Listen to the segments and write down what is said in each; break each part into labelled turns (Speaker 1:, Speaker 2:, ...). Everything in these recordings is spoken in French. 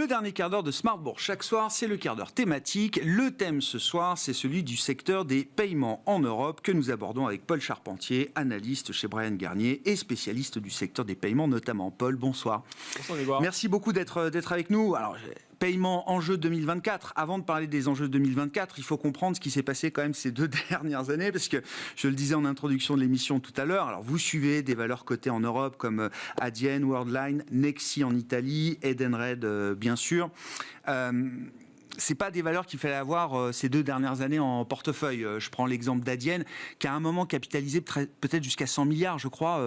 Speaker 1: Le dernier quart d'heure de Smart Bourse chaque soir, c'est le quart d'heure thématique. Le thème ce soir, c'est celui du secteur des paiements en Europe que nous abordons avec Paul Charpentier, analyste chez Bryan Garnier et spécialiste du secteur des paiements notamment. Paul, bonsoir.
Speaker 2: Bonsoir Grégoire.
Speaker 1: Merci beaucoup d'être avec nous. Alors, paiement enjeux 2024. Avant de parler des enjeux 2024, il faut comprendre ce qui s'est passé quand même ces 2 dernières années, parce que je le disais en introduction de l'émission tout à l'heure, alors vous suivez des valeurs cotées en Europe comme Adyen, Worldline, Nexi en Italie, Edenred bien sûr. C'est pas des valeurs qu'il fallait avoir ces 2 dernières années en portefeuille. Je prends l'exemple d'Adyen, qui à un moment capitalisé peut-être jusqu'à 100 milliards, je crois,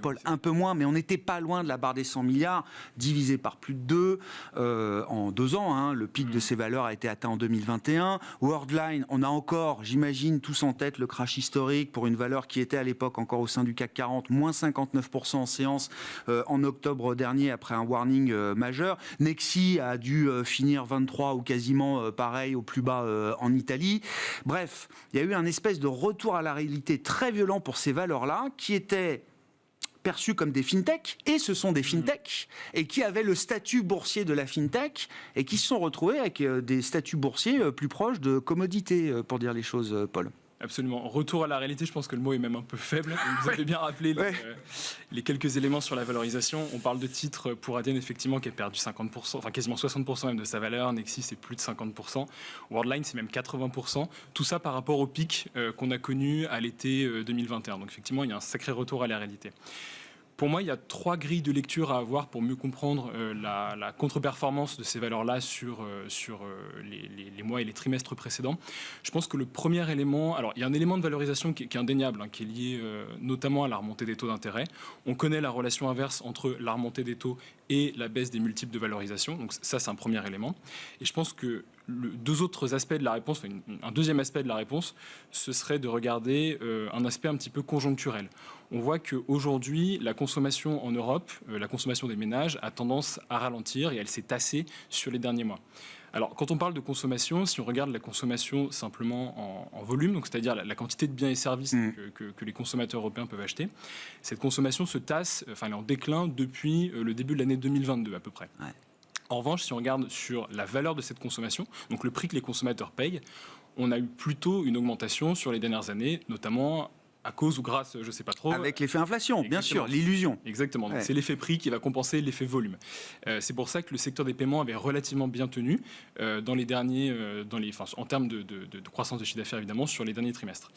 Speaker 1: Paul, un peu moins, mais on n'était pas loin de la barre des 100 milliards, divisé par plus de 2 en 2 ans. Hein. Le pic de ces valeurs a été atteint en 2021. Worldline, on a encore, j'imagine, tous en tête le crash historique pour une valeur qui était à l'époque encore au sein du CAC 40, moins 59% en séance en octobre dernier après un warning majeur. Nexi a dû finir 23 ou quasiment pareil au plus bas en Italie. Bref, il y a eu un espèce de retour à la réalité très violent pour ces valeurs-là qui étaient perçues comme des fintech, et ce sont des fintech, et qui avaient le statut boursier de la fintech, et qui se sont retrouvés avec des statuts boursiers plus proches de commodités, pour dire les choses, Paul.
Speaker 2: Absolument. Retour à la réalité, je pense que le mot est même un peu faible. Vous avez bien rappelé les quelques éléments sur la valorisation. On parle de titres pour Adyen, effectivement, qui a perdu 50%, enfin quasiment 60% même de sa valeur. Nexi, c'est plus de 50%. Worldline, c'est même 80%. Tout ça par rapport au pic qu'on a connu à l'été 2021. Donc effectivement, il y a un sacré retour à la réalité. Pour moi, il y a 3 grilles de lecture à avoir pour mieux comprendre la contre-performance de ces valeurs-là sur les mois et les trimestres précédents. Je pense que le premier élément... Alors, il y a un élément de valorisation qui est indéniable, qui est lié notamment à la remontée des taux d'intérêt. On connaît la relation inverse entre la remontée des taux et la baisse des multiples de valorisation. Donc ça, c'est un premier élément. Et je pense que deux autres aspects de la réponse, un deuxième aspect de la réponse, ce serait de regarder un aspect un petit peu conjoncturel. On voit qu'aujourd'hui, la consommation en Europe, la consommation des ménages, a tendance à ralentir et elle s'est tassée sur les derniers mois. Alors, quand on parle de consommation, si on regarde la consommation simplement en volume, donc c'est-à-dire la quantité de biens et services que les consommateurs européens peuvent acheter, cette consommation se tasse, elle est en déclin depuis le début de l'année 2022 à peu près. Ouais. En revanche, si on regarde sur la valeur de cette consommation, donc le prix que les consommateurs payent, on a eu plutôt une augmentation sur les dernières années, notamment à cause ou grâce, je ne sais pas trop.
Speaker 1: Avec l'effet inflation, bien sûr, l'illusion.
Speaker 2: Exactement, donc c'est l'effet prix qui va compenser l'effet volume. C'est pour ça que le secteur des paiements avait relativement bien tenu dans les derniers, en termes de croissance de chiffre d'affaires évidemment, sur les derniers trimestres.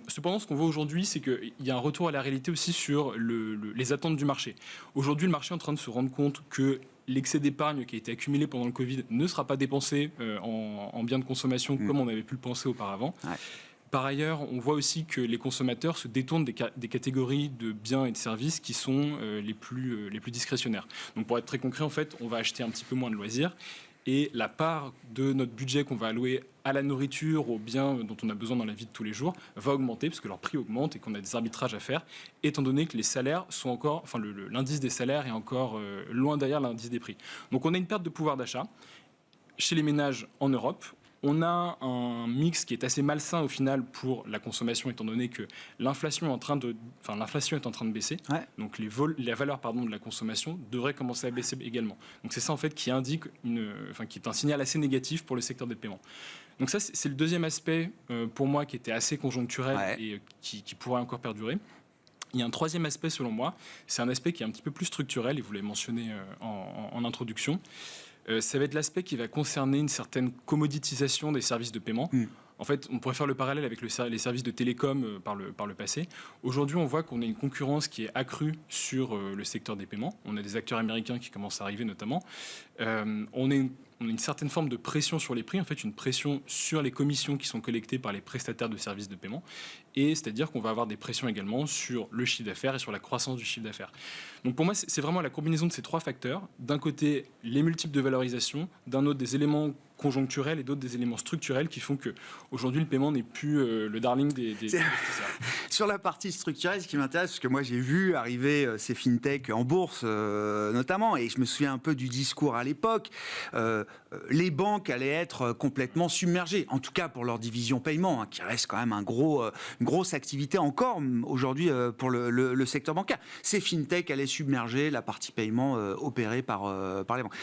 Speaker 2: Cependant, ce qu'on voit aujourd'hui, c'est qu'il y a un retour à la réalité aussi sur les attentes du marché. Aujourd'hui, le marché est en train de se rendre compte que l'excès d'épargne qui a été accumulé pendant le Covid ne sera pas dépensé en biens de consommation comme on avait pu le penser auparavant. Ouais. Par ailleurs, on voit aussi que les consommateurs se détournent des catégories de biens et de services qui sont les plus discrétionnaires. Donc pour être très concret, en fait, on va acheter un petit peu moins de loisirs et la part de notre budget qu'on va allouer à la nourriture, aux biens dont on a besoin dans la vie de tous les jours, va augmenter parce que leur prix augmente et qu'on a des arbitrages à faire, étant donné que les salaires sont encore, l'indice des salaires est encore loin derrière l'indice des prix. Donc on a une perte de pouvoir d'achat chez les ménages en Europe. On a un mix qui est assez malsain au final pour la consommation, étant donné que l'inflation est en train de baisser. Ouais. Donc la valeur de la consommation devrait commencer à baisser également. Donc c'est ça en fait qui indique qui est un signal assez négatif pour le secteur des paiements. Donc ça c'est le deuxième aspect pour moi qui était assez conjoncturel et qui pourrait encore perdurer. Il y a un troisième aspect selon moi, c'est un aspect qui est un petit peu plus structurel et vous l'avez mentionné en introduction. Ça va être l'aspect qui va concerner une certaine commoditisation des services de paiement. En fait, on pourrait faire le parallèle avec les services de télécom par le passé. Aujourd'hui, on voit qu'on a une concurrence qui est accrue sur le secteur des paiements. On a des acteurs américains qui commencent à arriver notamment. On a une certaine forme de pression sur les prix, en fait une pression sur les commissions qui sont collectées par les prestataires de services de paiement, et c'est-à-dire qu'on va avoir des pressions également sur le chiffre d'affaires et sur la croissance du chiffre d'affaires. Donc pour moi, c'est vraiment la combinaison de ces 3 facteurs. D'un côté, les multiples de valorisation, d'un autre, des éléments conjoncturels et d'autres des éléments structurels qui font qu'aujourd'hui, le paiement n'est plus le darling des investisseurs.
Speaker 1: Sur la partie structurelle, ce qui m'intéresse, parce que moi j'ai vu arriver ces fintechs en bourse notamment, et je me souviens un peu du discours à l'époque, les banques allaient être complètement submergées, en tout cas pour leur division paiement, qui reste quand même une grosse activité encore aujourd'hui pour le secteur bancaire. Ces fintechs allaient submerger la partie paiement opérée par les banques.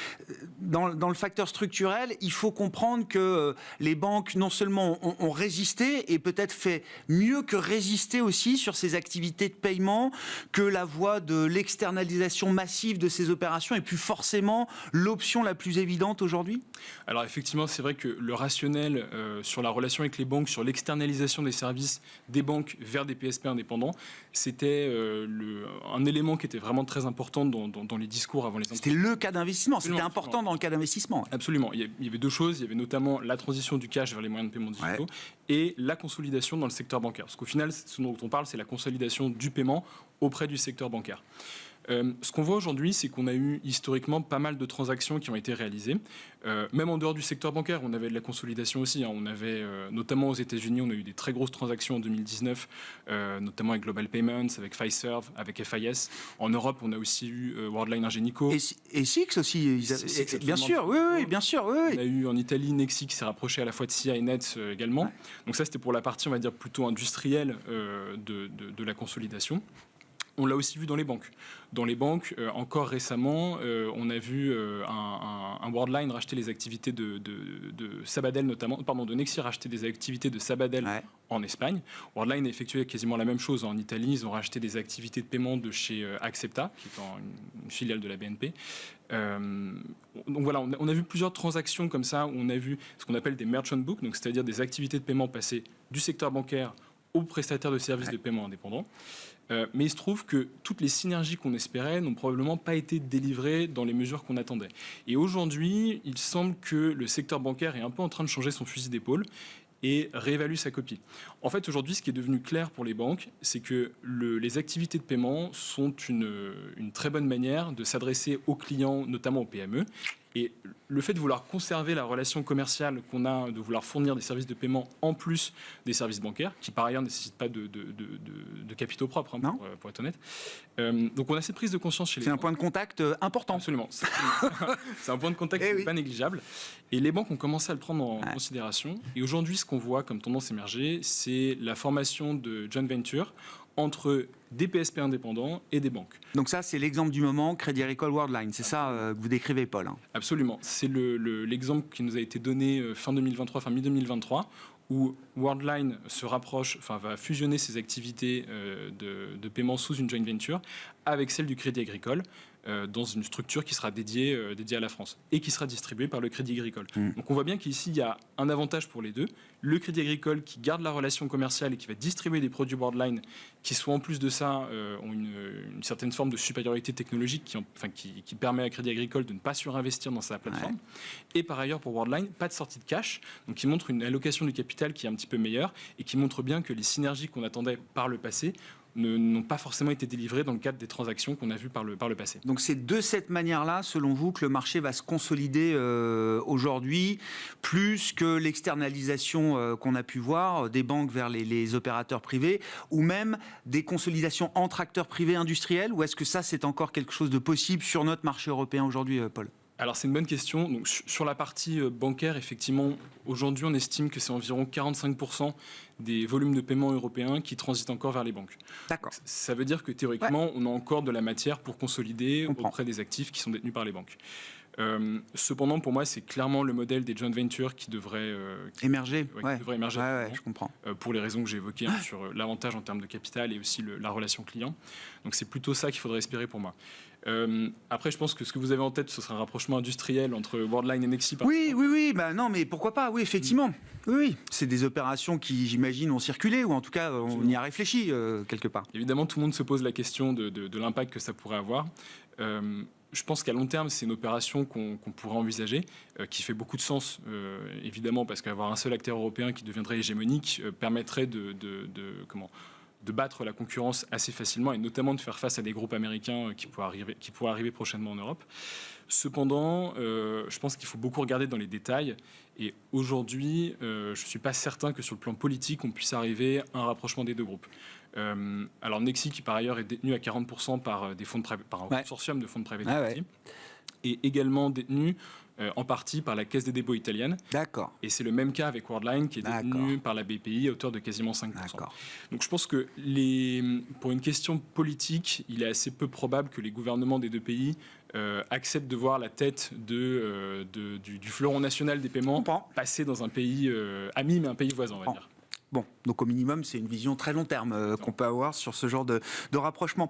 Speaker 1: Dans le facteur structurel, il faut comprendre que les banques non seulement ont résisté et peut-être fait mieux que résister aussi sur ces activités de paiement, que la voie de l'externalisation massive de ces opérations est plus forcément l'option la plus évidente aujourd'hui?
Speaker 2: Alors effectivement, c'est vrai que le rationnel sur la relation avec les banques, sur l'externalisation des services des banques vers des PSP indépendants, c'était un élément qui était vraiment très important dans les discours avant les entreprises.
Speaker 1: C'était le cas d'investissement, c'était important dans le cas d'investissement.
Speaker 2: Absolument. Il y avait deux choses. Il y avait notamment la transition du cash vers les moyens de paiement digitaux et la consolidation dans le secteur bancaire. Parce qu'au final, ce dont on parle, c'est la consolidation du paiement auprès du secteur bancaire. Ce qu'on voit aujourd'hui, c'est qu'on a eu historiquement pas mal de transactions qui ont été réalisées. Même en dehors du secteur bancaire, on avait de la consolidation aussi. On avait, notamment aux États-Unis, on a eu des très grosses transactions en 2019, notamment avec Global Payments, avec Fiserv, avec FIS. En Europe, on a aussi eu Worldline Ingenico.
Speaker 1: Et Six aussi, bien sûr, oui, bien sûr. Oui.
Speaker 2: On a eu en Italie Nexi qui s'est rapproché à la fois de SIA et Nets également. Ouais. Donc ça, c'était pour la partie, on va dire, plutôt industrielle de la consolidation. On l'a aussi vu dans les banques. Dans les banques, encore récemment, on a vu un Worldline racheter les activités de Sabadell notamment, de Nexi racheter des activités de Sabadell en Espagne. Worldline a effectué quasiment la même chose en Italie. Ils ont racheté des activités de paiement de chez Axepta, qui est une filiale de la BNP. Donc voilà, on a vu plusieurs transactions comme ça, où on a vu ce qu'on appelle des merchant books, donc c'est-à-dire des activités de paiement passées du secteur bancaire aux prestataires de services de paiement indépendants. Mais il se trouve que toutes les synergies qu'on espérait n'ont probablement pas été délivrées dans les mesures qu'on attendait. Et aujourd'hui, il semble que le secteur bancaire est un peu en train de changer son fusil d'épaule et réévalue sa copie. En fait, aujourd'hui, ce qui est devenu clair pour les banques, c'est que les activités de paiement sont une très bonne manière de s'adresser aux clients, notamment aux PME. Et le fait de vouloir conserver la relation commerciale qu'on a, de vouloir fournir des services de paiement en plus des services bancaires, qui par ailleurs ne nécessitent pas de capitaux propres, pour être honnête. Donc on a cette prise de conscience chez les banques.
Speaker 1: C'est un point de contact important.
Speaker 2: Absolument. C'est un point de contact qui n'est pas négligeable. Et les banques ont commencé à le prendre en considération. Et aujourd'hui, ce qu'on voit comme tendance émergée, c'est la formation de joint venture entre des PSP indépendants et des banques.
Speaker 1: Donc ça, c'est l'exemple du moment, Crédit Agricole Worldline. C'est ça que vous décrivez, Paul.
Speaker 2: Absolument. C'est l'exemple qui nous a été donné fin mi-2023, où Worldline va fusionner ses activités de paiement sous une joint venture avec celle du Crédit Agricole dans une structure qui sera dédiée à la France et qui sera distribuée par le Crédit Agricole. Donc on voit bien qu'ici, il y a un avantage pour les deux. Le Crédit Agricole qui garde la relation commerciale et qui va distribuer des produits Worldline qui, soit en plus de ça, ont une certaine forme de supériorité technologique qui permet à Crédit Agricole de ne pas surinvestir dans sa plateforme. Et par ailleurs, pour Worldline, pas de sortie de cash, donc qui montre une allocation du capital qui est un petit peu meilleure et qui montre bien que les synergies qu'on attendait par le passé n'ont pas forcément été délivrées dans le cadre des transactions qu'on a vues par le passé.
Speaker 1: Donc c'est de cette manière-là, selon vous, que le marché va se consolider aujourd'hui, plus que l'externalisation qu'on a pu voir des banques vers les opérateurs privés, ou même des consolidations entre acteurs privés industriels, ou est-ce que ça, c'est encore quelque chose de possible sur notre marché européen aujourd'hui, Paul ?
Speaker 2: Alors c'est une bonne question. Donc, sur la partie bancaire, effectivement, aujourd'hui on estime que c'est environ 45% des volumes de paiement européens qui transitent encore vers les banques.
Speaker 1: D'accord.
Speaker 2: Ça veut dire que théoriquement, on a encore de la matière pour consolider auprès des actifs qui sont détenus par les banques. Cependant, pour moi, c'est clairement le modèle des joint ventures qui devrait
Speaker 1: émerger.
Speaker 2: Devrait émerger
Speaker 1: je comprends.
Speaker 2: Pour les raisons que j'ai évoquées sur l'avantage en termes de capital et aussi la relation client. Donc c'est plutôt ça qu'il faudrait espérer pour moi. Après, je pense que ce que vous avez en tête, ce sera un rapprochement industriel entre Worldline et Nexi.
Speaker 1: Oui. Non, mais pourquoi pas ? Oui, effectivement. Oui. C'est des opérations qui, j'imagine, ont circulé, ou en tout cas, on y a réfléchi quelque part.
Speaker 2: Évidemment, tout le monde se pose la question de l'impact que ça pourrait avoir. Je pense qu'à long terme, c'est une opération qu'on pourrait envisager, qui fait beaucoup de sens, évidemment, parce qu'avoir un seul acteur européen qui deviendrait hégémonique permettrait de battre la concurrence assez facilement et notamment de faire face à des groupes américains qui pourraient arriver prochainement en Europe. Cependant, je pense qu'il faut beaucoup regarder dans les détails Et aujourd'hui, je ne suis pas certain que sur le plan politique, on puisse arriver à un rapprochement des deux groupes. Alors Nexi, qui par ailleurs est détenu à 40% par un consortium de fonds de private equity, est également détenu en partie par la Caisse des dépôts italienne.
Speaker 1: D'accord.
Speaker 2: Et c'est le même cas avec Worldline, qui est détenu par la BPI à hauteur de quasiment 5%.
Speaker 1: D'accord.
Speaker 2: Donc je pense que pour une question politique, il est assez peu probable que les gouvernements des deux pays acceptent de voir la tête du fleuron national des paiements passer dans un pays ami, mais un pays voisin, on va dire.
Speaker 1: Bon, donc au minimum, c'est une vision très long terme qu'on peut avoir sur ce genre de rapprochement.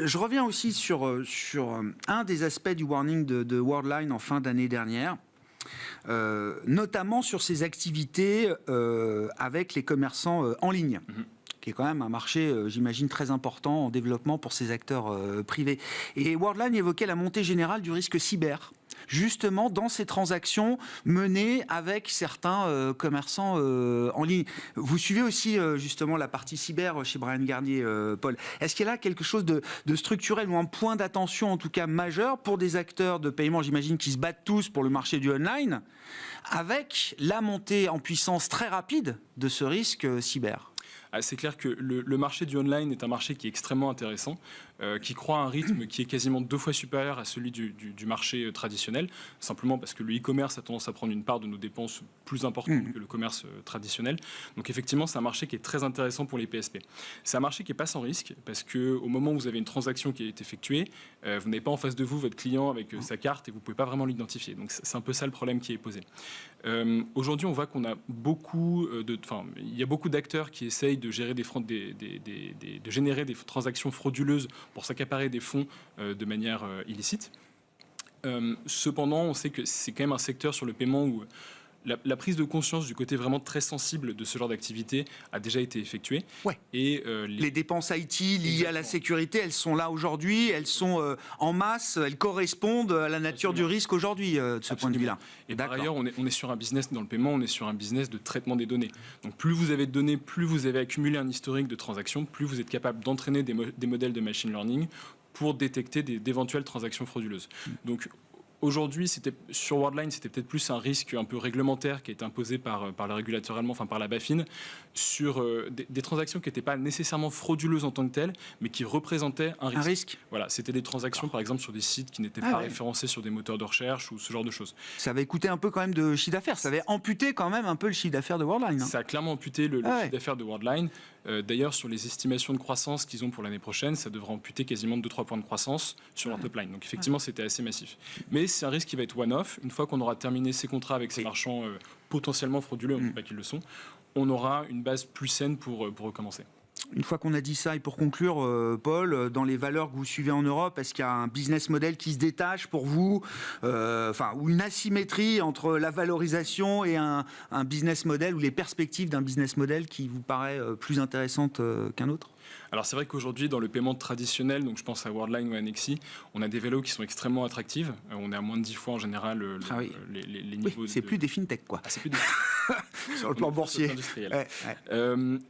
Speaker 1: Je reviens aussi sur un des aspects du warning de Worldline en fin d'année dernière, notamment sur ses activités avec les commerçants en ligne. Qui est quand même un marché, j'imagine, très important en développement pour ces acteurs privés. Et Worldline évoquait la montée générale du risque cyber, justement dans ces transactions menées avec certains commerçants en ligne. Vous suivez aussi justement la partie cyber chez Bryan Garnier, Paul. Est-ce qu'il y a là quelque chose de structurel ou un point d'attention en tout cas majeur pour des acteurs de paiement, j'imagine, qui se battent tous pour le marché du online, avec la montée en puissance très rapide de ce risque cyber ?
Speaker 2: C'est clair que le marché du online est un marché qui est extrêmement intéressant, qui croît à un rythme qui est quasiment 2 fois supérieur à celui du marché traditionnel, simplement parce que le e-commerce a tendance à prendre une part de nos dépenses plus importante que le commerce traditionnel. Donc effectivement, c'est un marché qui est très intéressant pour les PSP. C'est un marché qui n'est pas sans risque, parce qu'au moment où vous avez une transaction qui est effectuée, vous n'avez pas en face de vous votre client avec sa carte et vous ne pouvez pas vraiment l'identifier. Donc c'est un peu ça le problème qui est posé. Aujourd'hui, on voit qu'on a il y a beaucoup d'acteurs qui essayent de générer des transactions frauduleuses pour s'accaparer des fonds de manière illicite. Cependant, on sait que c'est quand même un secteur sur le paiement où la prise de conscience du côté vraiment très sensible de ce genre d'activité a déjà été effectuée.
Speaker 1: Ouais.
Speaker 2: Et
Speaker 1: les dépenses IT liées à la sécurité, elles sont là aujourd'hui, elles sont en masse, elles correspondent à la nature du risque aujourd'hui, de ce point de vue-là.
Speaker 2: Et par ailleurs, on est sur un business dans le paiement, on est sur un business de traitement des données. Donc plus vous avez de données, plus vous avez accumulé un historique de transactions, plus vous êtes capable d'entraîner des modèles de machine learning pour détecter d'éventuelles transactions frauduleuses. Donc aujourd'hui, sur Worldline, c'était peut-être plus un risque un peu réglementaire qui a été imposé par le régulateur allemand, par la BaFin, sur des transactions qui n'étaient pas nécessairement frauduleuses en tant que telles, mais qui représentaient un risque.
Speaker 1: Un risque.
Speaker 2: Voilà, c'était des transactions, par exemple, sur des sites qui n'étaient pas référencés sur des moteurs de recherche ou ce genre de choses.
Speaker 1: Ça avait coûté un peu quand même de chiffre d'affaires. Ça avait amputé quand même un peu le chiffre d'affaires de Worldline.
Speaker 2: Ça a clairement amputé le chiffre d'affaires de Worldline. D'ailleurs, sur les estimations de croissance qu'ils ont pour l'année prochaine, ça devrait amputer quasiment 2-3 points de croissance sur leur top line. Donc effectivement, c'était assez massif. Mais c'est un risque qui va être one-off. Une fois qu'on aura terminé ces contrats avec ces marchands potentiellement frauduleux, on ne dit pas qu'ils le sont, on aura une base plus saine pour recommencer.
Speaker 1: Une fois qu'on a dit ça, et pour conclure, Paul, dans les valeurs que vous suivez en Europe, est-ce qu'il y a un business model qui se détache pour vous, ou une asymétrie entre la valorisation et un business model, ou les perspectives d'un business model qui vous paraît plus intéressante qu'un autre ?
Speaker 2: Alors c'est vrai qu'aujourd'hui, dans le paiement traditionnel, donc je pense à Worldline ou à Nexi, on a des vélos qui sont extrêmement attractifs. On est à moins de 10 fois en général les niveaux.
Speaker 1: Oui, c'est plus des fintech, quoi.
Speaker 2: C'est plus des...
Speaker 1: Sur le plan boursier.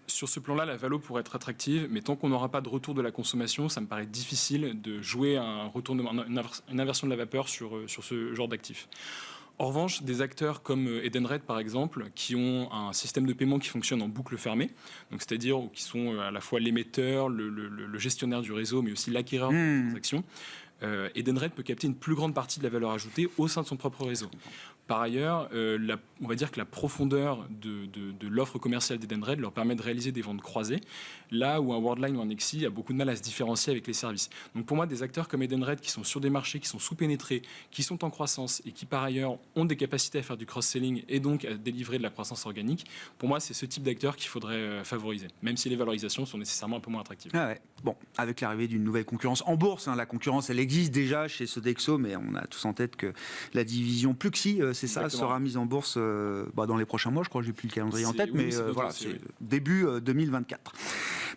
Speaker 2: Sur ce plan-là, la valo pourrait être attractive, mais tant qu'on n'aura pas de retour de la consommation, ça me paraît difficile de jouer un retournement, une inversion de la vapeur sur ce genre d'actifs. En revanche, des acteurs comme Edenred, par exemple, qui ont un système de paiement qui fonctionne en boucle fermée, donc c'est-à-dire qui sont à la fois l'émetteur, le gestionnaire du réseau, mais aussi l'acquéreur de transactions, Edenred peut capter une plus grande partie de la valeur ajoutée au sein de son propre réseau. Par ailleurs, on va dire que la profondeur de l'offre commerciale d'Edenred leur permet de réaliser des ventes croisées, là où un Worldline ou un Nexi a beaucoup de mal à se différencier avec les services. Donc pour moi, des acteurs comme Edenred qui sont sur des marchés qui sont sous-pénétrés, qui sont en croissance et qui par ailleurs ont des capacités à faire du cross-selling et donc à délivrer de la croissance organique, pour moi, c'est ce type d'acteurs qu'il faudrait favoriser, même si les valorisations sont nécessairement un peu moins attractives.
Speaker 1: Bon, avec l'arrivée d'une nouvelle concurrence en bourse, la concurrence, elle existe déjà chez Sodexo, mais on a tous en tête que la division Pluxee, c'est ça, sera mise en bourse dans les prochains mois. Je crois que j'ai plus le calendrier en tête, mais voilà, c'est début 2024.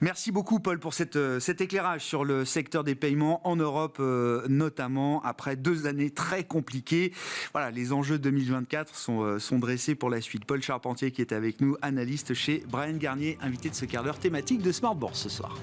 Speaker 1: Merci beaucoup, Paul, pour cet éclairage sur le secteur des paiements en Europe, notamment après 2 années très compliquées. Voilà, les enjeux 2024 sont dressés pour la suite. Paul Charpentier qui est avec nous, analyste chez Bryan Garnier, invité de ce quart d'heure thématique de Smart Bourse ce soir.